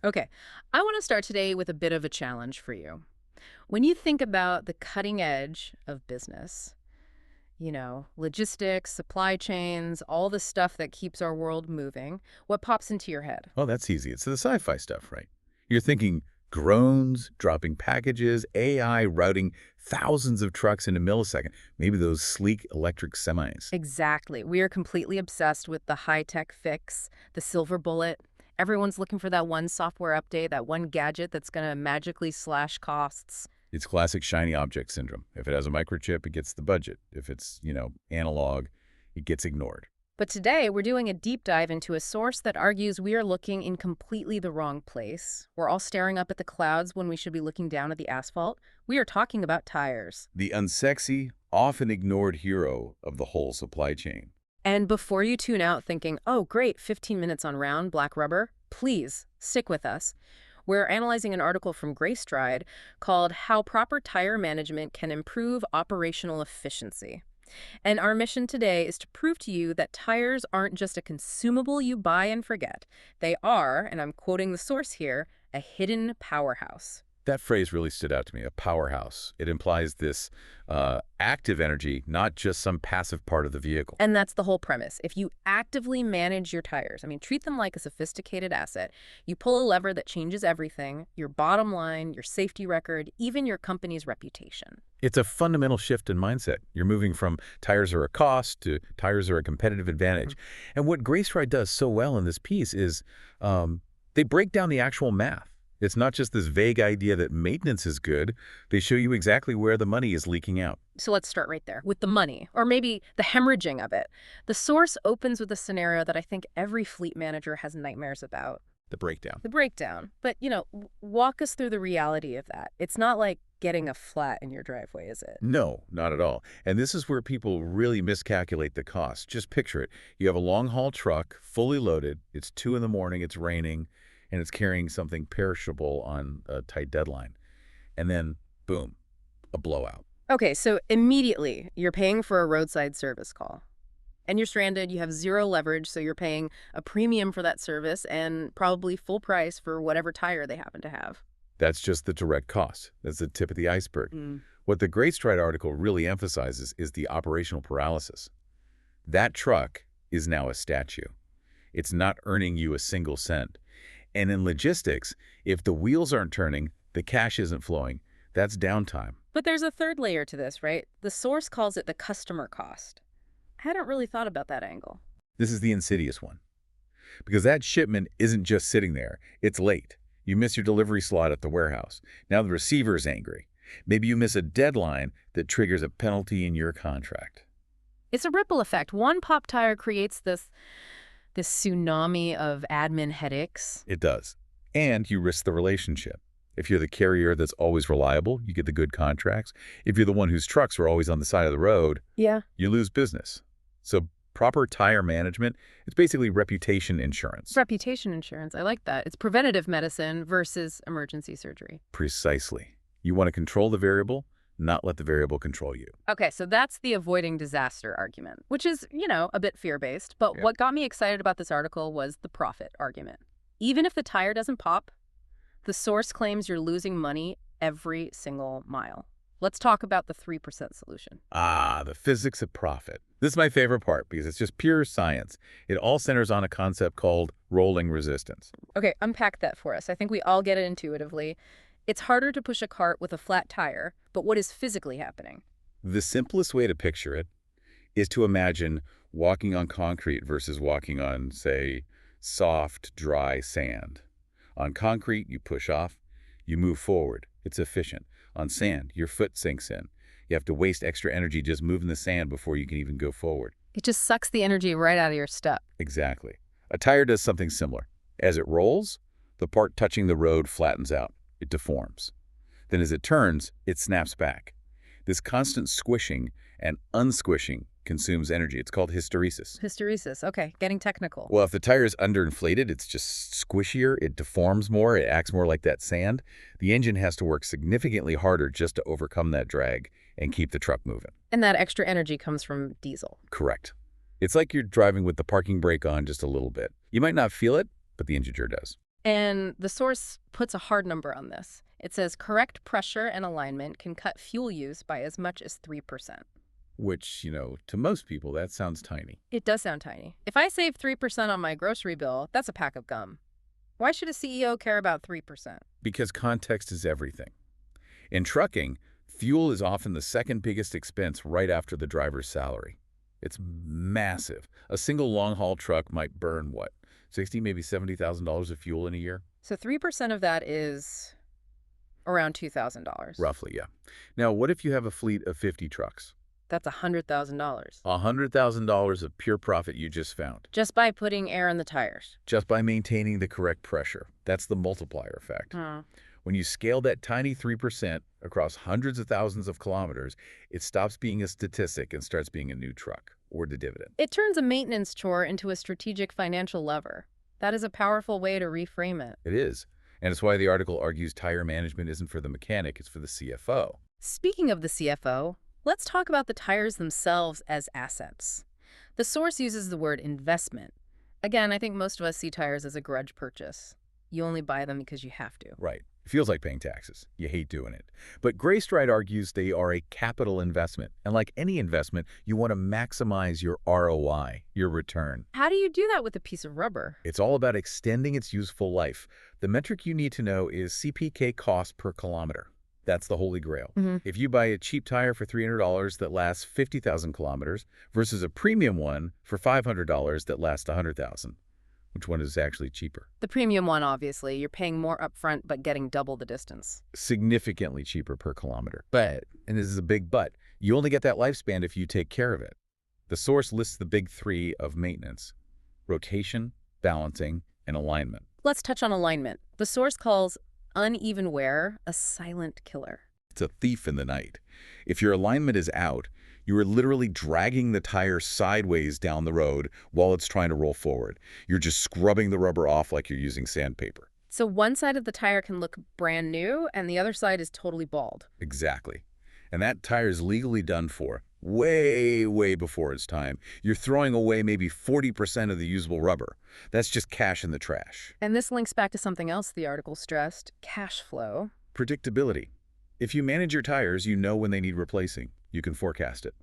Okay, I want to start today with a bit of a challenge for you. When you think about the cutting edge of business, logistics, supply chains, all the stuff that keeps our world moving, what pops into your head? Oh, that's easy. It's the sci-fi stuff, right? You're thinking drones, dropping packages, AI routing thousands of trucks in a millisecond, maybe those sleek electric semis. Exactly. We are completely obsessed with the high-tech fix, the silver bullet. Everyone's looking for that one software update, that one gadget that's going to magically slash costs. It's classic shiny object syndrome. If it has a microchip, it gets the budget. If it's, analog, it gets ignored. But today, we're doing a deep dive into a source that argues we are looking in completely the wrong place. We're all staring up at the clouds when we should be looking down at the asphalt. We are talking about tires. The unsexy, often ignored hero of the whole supply chain. And before you tune out thinking, oh, great, 15 minutes on round black rubber, please stick with us. We're analyzing an article from Greystride called How Proper Tire Management Can Improve Operational Efficiency. And our mission today is to prove to you that tires aren't just a consumable you buy and forget. They are, and I'm quoting the source here, a hidden powerhouse. That phrase really stood out to me, a powerhouse. It implies this active energy, not just some passive part of the vehicle. And that's the whole premise. If you actively manage your tires, treat them like a sophisticated asset, you pull a lever that changes everything, your bottom line, your safety record, even your company's reputation. It's a fundamental shift in mindset. You're moving from tires are a cost to tires are a competitive advantage. And what Greystride does so well in this piece is they break down the actual math. It's not just this vague idea that maintenance is good. They show you exactly where the money is leaking out. So let's start right there with the money, or maybe the hemorrhaging of it. The source opens with a scenario that I think every fleet manager has nightmares about. The breakdown. The breakdown. But, walk us through the reality of that. It's not like getting a flat in your driveway, is it? No, not at all. And this is where people really miscalculate the cost. Just picture it. You have a long-haul truck, fully loaded. It's 2 in the morning. It's raining. And it's carrying something perishable on a tight deadline. And then, boom, a blowout. Okay, so immediately you're paying for a roadside service call. And you're stranded, you have zero leverage, so you're paying a premium for that service and probably full price for whatever tire they happen to have. That's just the direct cost. That's the tip of the iceberg. What the Greystride article really emphasizes is the operational paralysis. That truck is now a statue. It's not earning you a single cent. And in logistics, if the wheels aren't turning, the cash isn't flowing, that's downtime. But there's a third layer to this, right? The source calls it the customer cost. I hadn't really thought about that angle. This is the insidious one. Because that shipment isn't just sitting there, it's late. You miss your delivery slot at the warehouse. Now the receiver's angry. Maybe you miss a deadline that triggers a penalty in your contract. It's a ripple effect. One pop tire creates this tsunami of admin headaches. It does. And you risk the relationship. If you're the carrier that's always reliable, you get the good contracts. If you're the one whose trucks are always on the side of the road, Yeah. you lose business. So proper tire management, it's basically reputation insurance. Reputation insurance. I like that. It's preventative medicine versus emergency surgery. Precisely. You want to control the variable, not let the variable control you. Okay, so that's the avoiding disaster argument, which is, a bit fear-based. But Yeah. what got me excited about this article was the profit argument. Even if the tire doesn't pop, the source claims you're losing money every single mile. Let's talk about the 3% solution. The physics of profit. This is my favorite part because it's just pure science. It all centers on a concept called rolling resistance. Okay, unpack that for us. I think we all get it intuitively. It's harder to push a cart with a flat tire, but what is physically happening? The simplest way to picture it is to imagine walking on concrete versus walking on, say, soft, dry sand. On concrete, you push off, you move forward. It's efficient. On sand, your foot sinks in. You have to waste extra energy just moving the sand before you can even go forward. It just sucks the energy right out of your step. Exactly. A tire does something similar. As it rolls, the part touching the road flattens out. It deforms. Then as it turns, it snaps back. This constant squishing and unsquishing consumes energy. It's called hysteresis. Hysteresis. Okay, getting technical. Well, if the tire is underinflated, it's just squishier, it deforms more, it acts more like that sand. The engine has to work significantly harder just to overcome that drag and keep the truck moving. And that extra energy comes from diesel. Correct. It's like you're driving with the parking brake on just a little bit. You might not feel it, but the engine sure does. And the source puts a hard number on this. It says correct pressure and alignment can cut fuel use by as much as 3%. Which, to most people, that sounds tiny. It does sound tiny. If I save 3% on my grocery bill, that's a pack of gum. Why should a CEO care about 3%? Because context is everything. In trucking, fuel is often the second biggest expense right after the driver's salary. It's massive. A single long-haul truck might burn, what, $60,000, maybe $70,000 of fuel in a year? So 3% of that is around $2,000. Roughly, yeah. Now, what if you have a fleet of 50 trucks? That's $100,000. $100,000 of pure profit you just found, Just by putting air in the tires. just by maintaining the correct pressure. That's the multiplier effect. When you scale that tiny 3% across hundreds of thousands of kilometers, it stops being a statistic and starts being a new truck or the dividend. It turns a maintenance chore into a strategic financial lever. That is a powerful way to reframe it. It is. And it's why the article argues tire management isn't for the mechanic, it's for the CFO. Speaking of the CFO, let's talk about the tires themselves as assets. The source uses the word investment. Again, I think most of us see tires as a grudge purchase. You only buy them because you have to. Right. It feels like paying taxes. You hate doing it. But Greystride argues they are a capital investment. And like any investment, you want to maximize your ROI, your return. How do you do that with a piece of rubber? It's all about extending its useful life. The metric you need to know is CPK cost per kilometer. That's the holy grail. If you buy a cheap tire for $300 that lasts 50,000 kilometers versus a premium one for $500 that lasts 100,000, which one is actually cheaper? The premium one, obviously. You're paying more upfront but getting double the distance. Significantly cheaper per kilometer. But, and this is a big but, you only get that lifespan if you take care of it. The source lists the big three of maintenance: rotation, balancing, and alignment. Let's touch on alignment. The source calls uneven wear a silent killer. It's a thief in the night. If your alignment is out, you are literally dragging the tire sideways down the road while it's trying to roll forward. You're just scrubbing the rubber off like you're using sandpaper. So one side of the tire can look brand new and the other side is totally bald. Exactly. And that tire is legally done for way, way before its time. You're throwing away maybe 40% of the usable rubber. That's just cash in the trash. And this links back to something else the article stressed: cash flow. Predictability. If you manage your tires, you know when they need replacing. You can forecast it.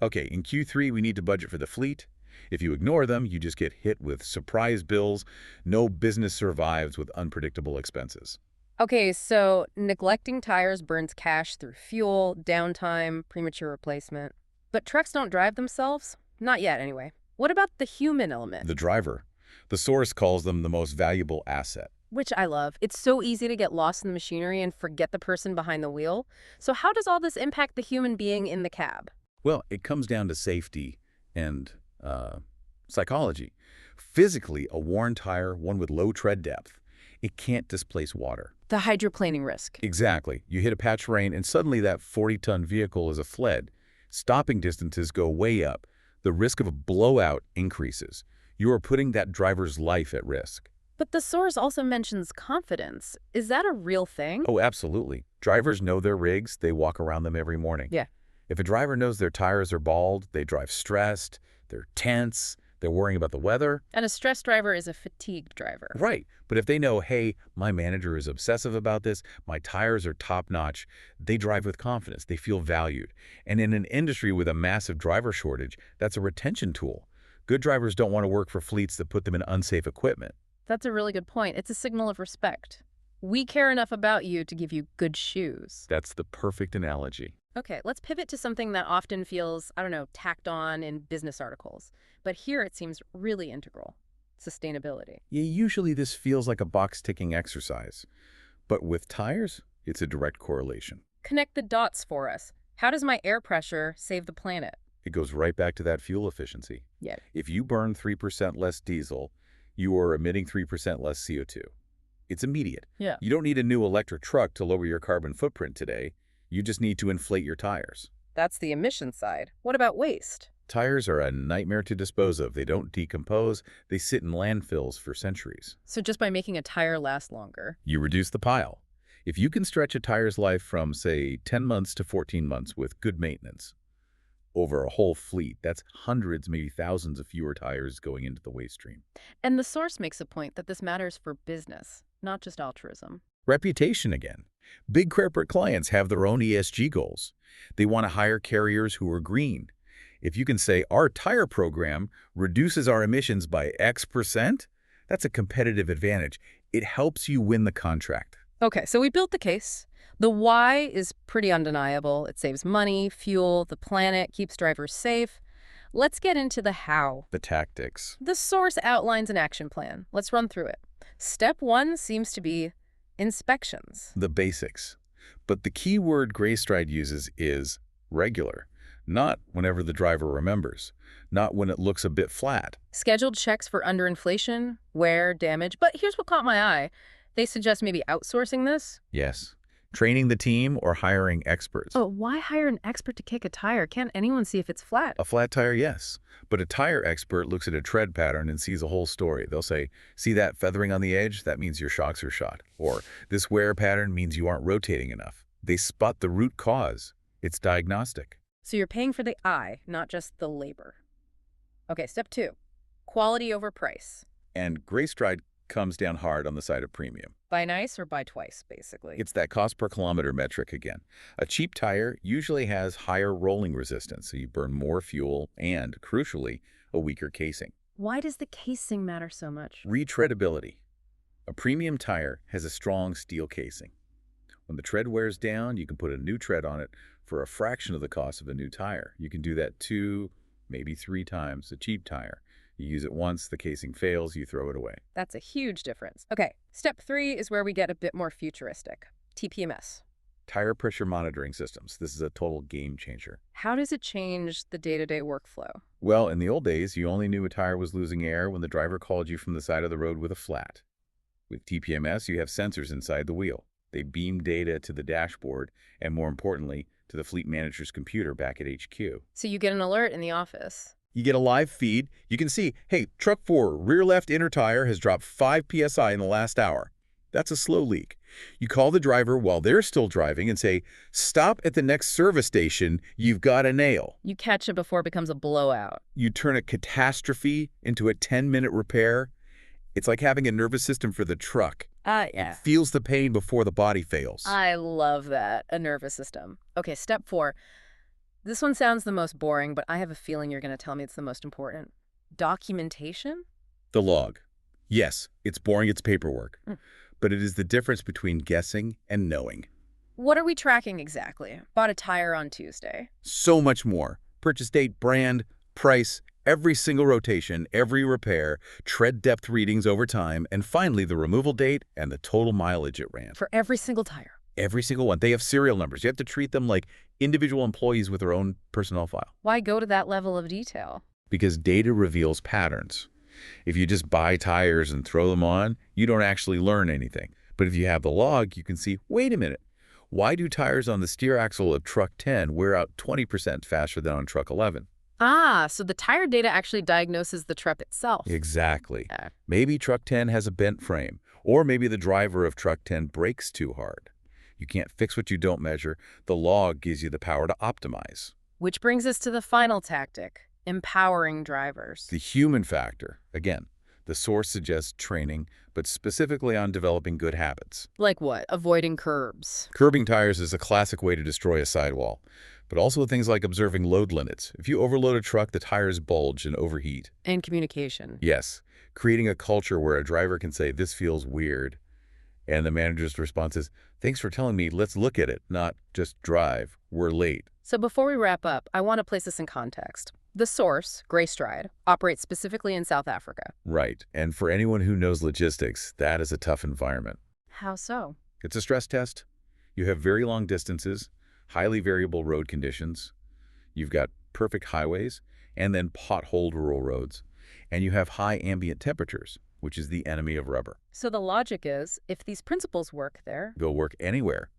Okay, in Q3, we need to budget for the fleet. If you ignore them, you just get hit with surprise bills. No business survives with unpredictable expenses. Okay, so neglecting tires burns cash through fuel, downtime, premature replacement. But trucks don't drive themselves? Not yet, anyway. What about the human element? The driver. The source calls them the most valuable asset. Which I love. It's so easy to get lost in the machinery and forget the person behind the wheel. So how does all this impact the human being in the cab? Well, it comes down to safety and psychology. Physically, a worn tire, one with low tread depth, it can't displace water. The hydroplaning risk. Exactly. You hit a patch of rain and suddenly that 40-ton vehicle is a fled. Stopping distances go way up. The risk of a blowout increases. You are putting that driver's life at risk. But the source also mentions confidence. Is that a real thing? Oh, absolutely. Drivers know their rigs. They walk around them every morning. Yeah. If a driver knows their tires are bald, they drive stressed, they're tense, they're worrying about the weather. And a stressed driver is a fatigued driver. Right. But if they know, hey, my manager is obsessive about this, my tires are top-notch, they drive with confidence. They feel valued. And in an industry with a massive driver shortage, that's a retention tool. Good drivers don't want to work for fleets that put them in unsafe equipment. That's a really good point. It's a signal of respect. We care enough about you to give you good shoes. That's the perfect analogy. Okay, let's pivot to something that often feels, tacked on in business articles. But here it seems really integral: sustainability. Yeah, usually this feels like a box-ticking exercise. But with tires, it's a direct correlation. Connect the dots for us. How does my air pressure save the planet? It goes right back to that fuel efficiency. Yeah. If you burn 3% less diesel, you are emitting 3% less CO2. It's immediate. Yeah. You don't need a new electric truck to lower your carbon footprint today. You just need to inflate your tires. That's the emission side. What about waste? Tires are a nightmare to dispose of. They don't decompose. They sit in landfills for centuries. So just by making a tire last longer. You reduce the pile. If you can stretch a tire's life from, say, 10 months to 14 months with good maintenance, over a whole fleet. That's hundreds, maybe thousands of fewer tires going into the waste stream. And the source makes a point that this matters for business, not just altruism. Reputation again. Big corporate clients have their own ESG goals. They want to hire carriers who are green. If you can say our tire program reduces our emissions by X%, that's a competitive advantage. It helps you win the contract. Okay, so we built the case. The why is pretty undeniable. It saves money, fuel, the planet, keeps drivers safe. Let's get into the how. The tactics. The source outlines an action plan. Let's run through it. Step 1 seems to be inspections. The basics. But the key word Greystride uses is regular. Not whenever the driver remembers. Not when it looks a bit flat. Scheduled checks for underinflation, wear, damage. But here's what caught my eye. They suggest maybe outsourcing this. Yes. Training the team or hiring experts. Oh, why hire an expert to kick a tire? Can't anyone see if it's flat? A flat tire, yes. But a tire expert looks at a tread pattern and sees a whole story. They'll say, see that feathering on the edge? That means your shocks are shot. Or this wear pattern means you aren't rotating enough. They spot the root cause. It's diagnostic. So you're paying for the eye, not just the labor. Okay, step 2, quality over price. And Greystride comes down hard on the side of premium. Buy nice or buy twice, basically. It's that cost per kilometer metric again. A cheap tire usually has higher rolling resistance, so you burn more fuel and, crucially, a weaker casing. Why does the casing matter so much? Retreadability. A premium tire has a strong steel casing. When the tread wears down, you can put a new tread on it for a fraction of the cost of a new tire. You can do that 2, maybe 3 times a cheap tire. You use it once, the casing fails, you throw it away. That's a huge difference. Okay, step 3 is where we get a bit more futuristic. TPMS. Tire pressure monitoring systems. This is a total game changer. How does it change the day-to-day workflow? Well, in the old days, you only knew a tire was losing air when the driver called you from the side of the road with a flat. With TPMS, you have sensors inside the wheel. They beam data to the dashboard and, more importantly, to the fleet manager's computer back at HQ. So you get an alert in the office. You get a live feed. You can see, hey, truck 4, rear left inner tire has dropped 5 psi in the last hour. That's a slow leak. You call the driver while they're still driving and say, stop at the next service station, you've got a nail. You catch it before it becomes a blowout. You turn a catastrophe into a 10-minute repair. It's like having a nervous system for the truck. Yeah. It feels the pain before the body fails. I love that, a nervous system. Okay, step 4. This one sounds the most boring, but I have a feeling you're going to tell me it's the most important. Documentation? The log. Yes, it's boring, it's paperwork. But it is the difference between guessing and knowing. What are we tracking exactly? Bought a tire on Tuesday. So much more. Purchase date, brand, price, every single rotation, every repair, tread depth readings over time, and finally the removal date and the total mileage it ran. For every single tire. Every single one. They have serial numbers. You have to treat them like individual employees with their own personnel file. Why go to that level of detail? Because data reveals patterns. If you just buy tires and throw them on, you don't actually learn anything. But if you have the log, you can see, wait a minute, why do tires on the steer axle of truck 10 wear out 20% faster than on truck 11? Ah, so the tire data actually diagnoses the truck itself. Exactly. Maybe truck 10 has a bent frame, or maybe the driver of truck 10 brakes too hard. You can't fix what you don't measure. The log gives you the power to optimize. Which brings us to the final tactic, empowering drivers. The human factor. Again, the source suggests training, but specifically on developing good habits. Like what? Avoiding curbs. Curbing tires is a classic way to destroy a sidewall, but also things like observing load limits. If you overload a truck, the tires bulge and overheat. And communication. Yes, creating a culture where a driver can say, this feels weird. And the manager's response is, thanks for telling me, let's look at it, not just drive, we're late. So before we wrap up, I want to place this in context. The source, Greystride, operates specifically in South Africa. Right, and for anyone who knows logistics, that is a tough environment. How so? It's a stress test. You have very long distances, highly variable road conditions. You've got perfect highways, and then potholed rural roads. And you have high ambient temperatures, which is the enemy of rubber. So the logic is, if these principles work there... They'll work anywhere.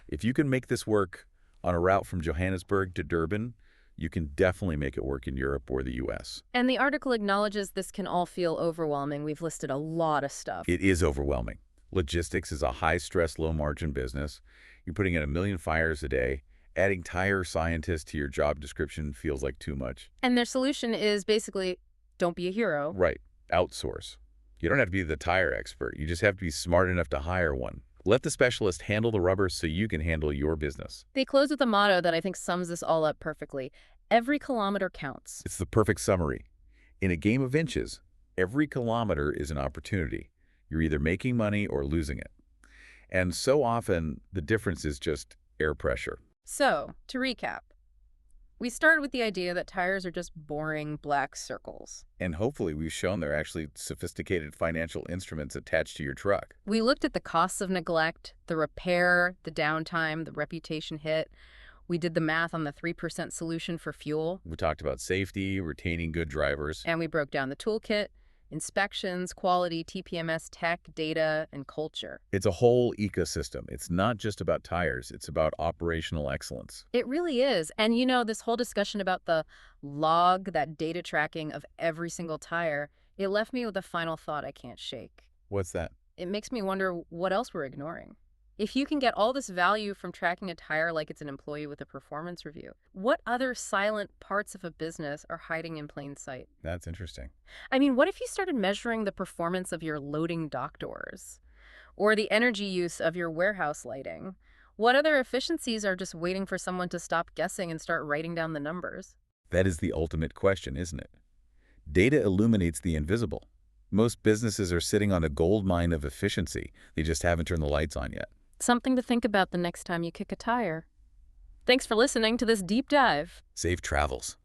If you can make this work on a route from Johannesburg to Durban, you can definitely make it work in Europe or the US. And the article acknowledges this can all feel overwhelming. We've listed a lot of stuff. It is overwhelming. Logistics is a high-stress, low-margin business. You're putting in 1 million fires a day, Adding tire scientist to your job description feels like too much. And their solution is basically, don't be a hero. Right. Outsource. You don't have to be the tire expert. You just have to be smart enough to hire one. Let the specialist handle the rubber so you can handle your business. They close with a motto that I think sums this all up perfectly. Every kilometer counts. It's the perfect summary. In a game of inches, every kilometer is an opportunity. You're either making money or losing it. And so often, the difference is just air pressure. So, to recap, we started with the idea that tires are just boring black circles. And hopefully we've shown they're actually sophisticated financial instruments attached to your truck. We looked at the costs of neglect, the repair, the downtime, the reputation hit. We did the math on the 3% solution for fuel. We talked about safety, retaining good drivers. And we broke down the toolkit, inspections, quality, TPMS tech, data, and culture. It's a whole ecosystem. It's not just about tires. It's about operational excellence. It really is. And you know, this whole discussion about the log, that data tracking of every single tire, it left me with a final thought I can't shake. What's that? It makes me wonder what else we're ignoring. If you can get all this value from tracking a tire like it's an employee with a performance review, what other silent parts of a business are hiding in plain sight? That's interesting. I mean, what if you started measuring the performance of your loading dock doors? Or the energy use of your warehouse lighting? What other efficiencies are just waiting for someone to stop guessing and start writing down the numbers? That is the ultimate question, isn't it? Data illuminates the invisible. Most businesses are sitting on a gold mine of efficiency. They just haven't turned the lights on yet. Something to think about the next time you kick a tire. Thanks for listening to this deep dive. Safe travels.